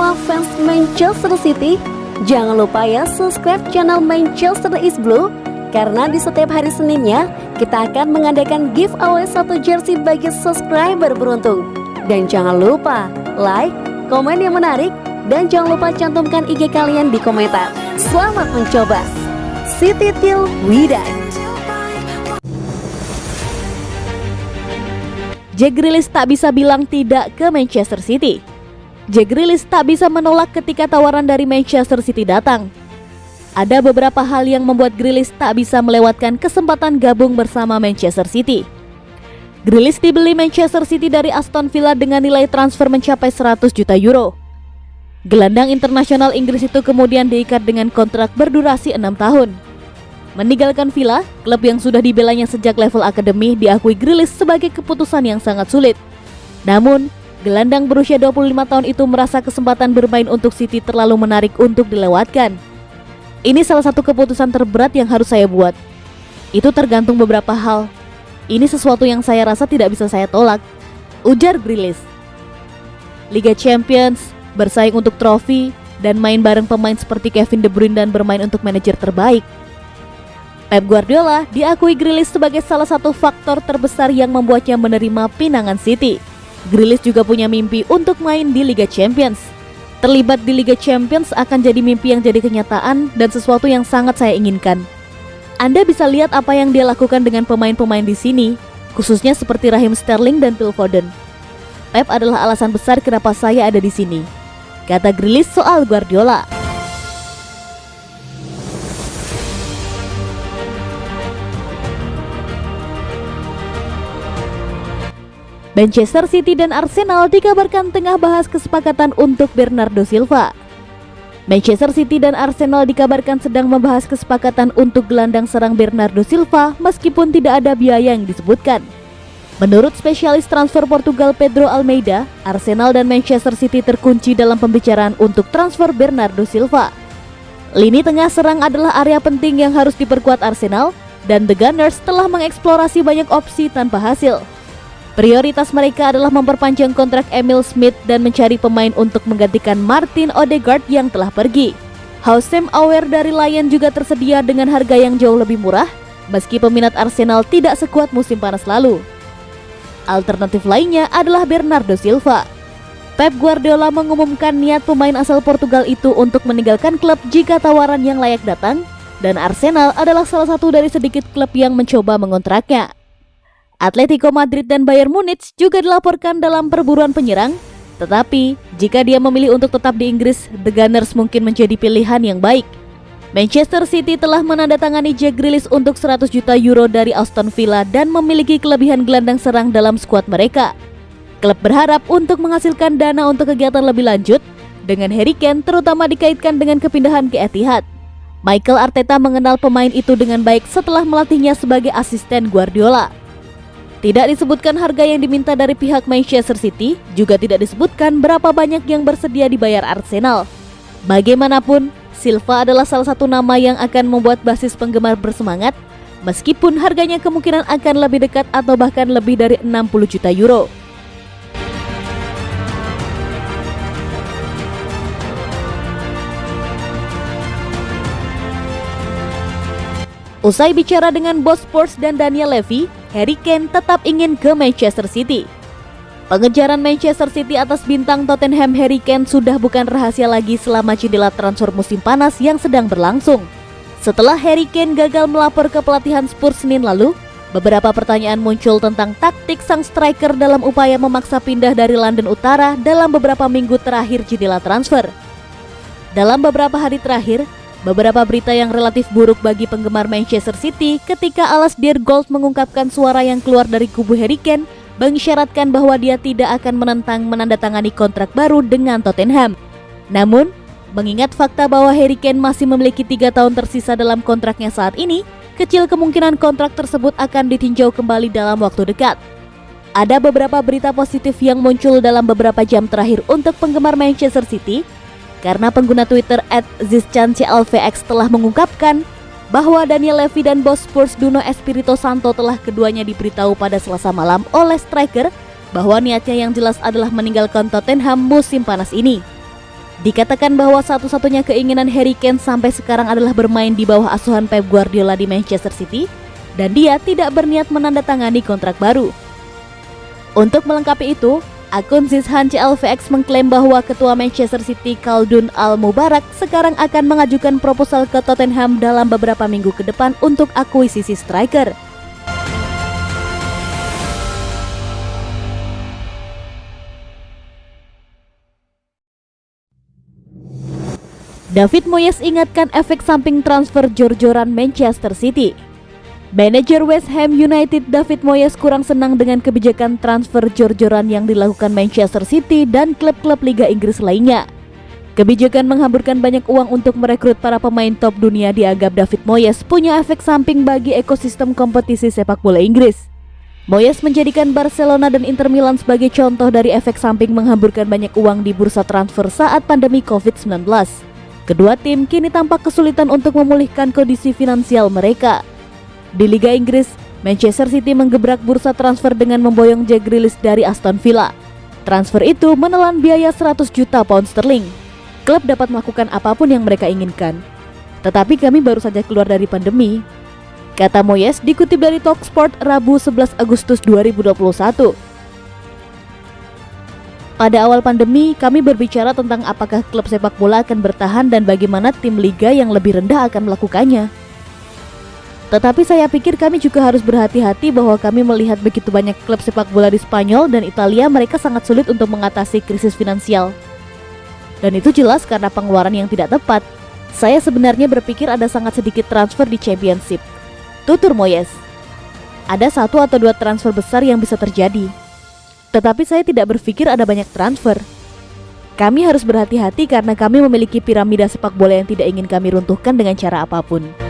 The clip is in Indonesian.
semua fans Manchester City, jangan lupa ya subscribe channel Manchester is Blue, karena di setiap hari Seninnya kita akan mengadakan giveaway 1 jersey bagi subscriber beruntung. Dan jangan lupa like, komen yang menarik, dan jangan lupa cantumkan IG kalian di komentar. Selamat mencoba. City till we die. Jack Grealish tak bisa bilang tidak ke Manchester City. Jack Grealish tak bisa menolak ketika tawaran dari Manchester City datang. Ada beberapa hal yang membuat Grealish tak bisa melewatkan kesempatan gabung bersama Manchester City. Grealish dibeli Manchester City dari Aston Villa dengan nilai transfer mencapai 100 juta euro. Gelandang internasional Inggris itu kemudian diikat dengan kontrak berdurasi 6 tahun. Meninggalkan Villa, klub yang sudah dibelanya sejak level akademi, diakui Grealish sebagai keputusan yang sangat sulit. Namun, gelandang berusia 25 tahun itu merasa kesempatan bermain untuk City terlalu menarik untuk dilewatkan. Ini salah satu keputusan terberat yang harus saya buat. Itu tergantung beberapa hal. Ini sesuatu yang saya rasa tidak bisa saya tolak, ujar Grealish. Liga Champions, bersaing untuk trofi, dan main bareng pemain seperti Kevin De Bruyne dan bermain untuk manajer terbaik. Pep Guardiola diakui Grealish sebagai salah satu faktor terbesar yang membuatnya menerima pinangan City. Grealish juga punya mimpi untuk main di Liga Champions. Terlibat di Liga Champions akan jadi mimpi yang jadi kenyataan dan sesuatu yang sangat saya inginkan. Anda bisa lihat apa yang dia lakukan dengan pemain-pemain di sini, khususnya seperti Raheem Sterling dan Phil Foden. Pep adalah alasan besar kenapa saya ada di sini, kata Grealish soal Guardiola. Manchester City dan Arsenal dikabarkan tengah bahas kesepakatan untuk Bernardo Silva. Manchester City dan Arsenal dikabarkan sedang membahas kesepakatan untuk gelandang serang Bernardo Silva meskipun tidak ada biaya yang disebutkan. Menurut spesialis transfer Portugal Pedro Almeida, Arsenal dan Manchester City terkunci dalam pembicaraan untuk transfer Bernardo Silva. Lini tengah serang adalah area penting yang harus diperkuat Arsenal, dan The Gunners telah mengeksplorasi banyak opsi tanpa hasil. Prioritas mereka adalah memperpanjang kontrak Emil Smith dan mencari pemain untuk menggantikan Martin Odegaard yang telah pergi. Houssem Aouar dari Lyon juga tersedia dengan harga yang jauh lebih murah, meski peminat Arsenal tidak sekuat musim panas lalu. Alternatif lainnya adalah Bernardo Silva. Pep Guardiola mengumumkan niat pemain asal Portugal itu untuk meninggalkan klub jika tawaran yang layak datang, dan Arsenal adalah salah satu dari sedikit klub yang mencoba mengontraknya. Atletico Madrid dan Bayern Munich juga dilaporkan dalam perburuan penyerang, tetapi jika dia memilih untuk tetap di Inggris, The Gunners mungkin menjadi pilihan yang baik. Manchester City telah menandatangani Jack Grealish untuk 100 juta euro dari Aston Villa dan memiliki kelebihan gelandang serang dalam skuad mereka. Klub berharap untuk menghasilkan dana untuk kegiatan lebih lanjut, dengan Harry Kane terutama dikaitkan dengan kepindahan ke Etihad. Mikel Arteta mengenal pemain itu dengan baik setelah melatihnya sebagai asisten Guardiola. Tidak disebutkan harga yang diminta dari pihak Manchester City, juga tidak disebutkan berapa banyak yang bersedia dibayar Arsenal. Bagaimanapun, Silva adalah salah satu nama yang akan membuat basis penggemar bersemangat, meskipun harganya kemungkinan akan lebih dekat atau bahkan lebih dari 60 juta euro. Usai bicara dengan bos Spurs dan Daniel Levy, Harry Kane tetap ingin ke Manchester City. Pengejaran Manchester City atas bintang Tottenham Harry Kane sudah bukan rahasia lagi selama jendela transfer musim panas yang sedang berlangsung. Setelah Harry Kane gagal melapor ke pelatihan Spurs Senin lalu, beberapa pertanyaan muncul tentang taktik sang striker dalam upaya memaksa pindah dari London Utara dalam beberapa minggu terakhir jendela transfer. Dalam beberapa hari terakhir, beberapa berita yang relatif buruk bagi penggemar Manchester City ketika Alasdair Gold mengungkapkan suara yang keluar dari kubu Harry Kane mengisyaratkan bahwa dia tidak akan menentang menandatangani kontrak baru dengan Tottenham. Namun, mengingat fakta bahwa Harry Kane masih memiliki 3 tahun tersisa dalam kontraknya saat ini, kecil kemungkinan kontrak tersebut akan ditinjau kembali dalam waktu dekat. Ada beberapa berita positif yang muncul dalam beberapa jam terakhir untuk penggemar Manchester City, karena pengguna Twitter @zizchanclvx telah mengungkapkan bahwa Daniel Levy dan bos Spurs Nuno Espirito Santo telah keduanya diberitahu pada Selasa malam oleh striker bahwa niatnya yang jelas adalah meninggalkan Tottenham musim panas ini. Dikatakan bahwa satu-satunya keinginan Harry Kane sampai sekarang adalah bermain di bawah asuhan Pep Guardiola di Manchester City, dan dia tidak berniat menandatangani kontrak baru. Untuk melengkapi itu, akun Zizhan CLVX mengklaim bahwa ketua Manchester City Khaldun Al-Mubarak sekarang akan mengajukan proposal ke Tottenham dalam beberapa minggu ke depan untuk akuisisi striker. David Moyes ingatkan efek samping transfer jor-joran Manchester City. Manajer West Ham United David Moyes kurang senang dengan kebijakan transfer jor-joran yang dilakukan Manchester City dan klub-klub Liga Inggris lainnya. Kebijakan menghamburkan banyak uang untuk merekrut para pemain top dunia dianggap David Moyes punya efek samping bagi ekosistem kompetisi sepak bola Inggris. Moyes menjadikan Barcelona dan Inter Milan sebagai contoh dari efek samping menghamburkan banyak uang di bursa transfer saat pandemi COVID-19. Kedua tim kini tampak kesulitan untuk memulihkan kondisi finansial mereka. Di Liga Inggris, Manchester City menggebrak bursa transfer dengan memboyong Jack Grealish dari Aston Villa. Transfer itu menelan biaya 100 juta pound sterling. Klub dapat melakukan apapun yang mereka inginkan. Tetapi kami baru saja keluar dari pandemi, kata Moyes dikutip dari Talksport Rabu 11 Agustus 2021. Pada awal pandemi, kami berbicara tentang apakah klub sepak bola akan bertahan dan bagaimana tim liga yang lebih rendah akan melakukannya. Tetapi saya pikir kami juga harus berhati-hati bahwa kami melihat begitu banyak klub sepak bola di Spanyol dan Italia, mereka sangat sulit untuk mengatasi krisis finansial. Dan itu jelas karena pengeluaran yang tidak tepat. Saya sebenarnya berpikir ada sangat sedikit transfer di Championship, tutur Moyes. Ada 1 atau 2 transfer besar yang bisa terjadi. Tetapi saya tidak berpikir ada banyak transfer. Kami harus berhati-hati karena kami memiliki piramida sepak bola yang tidak ingin kami runtuhkan dengan cara apapun.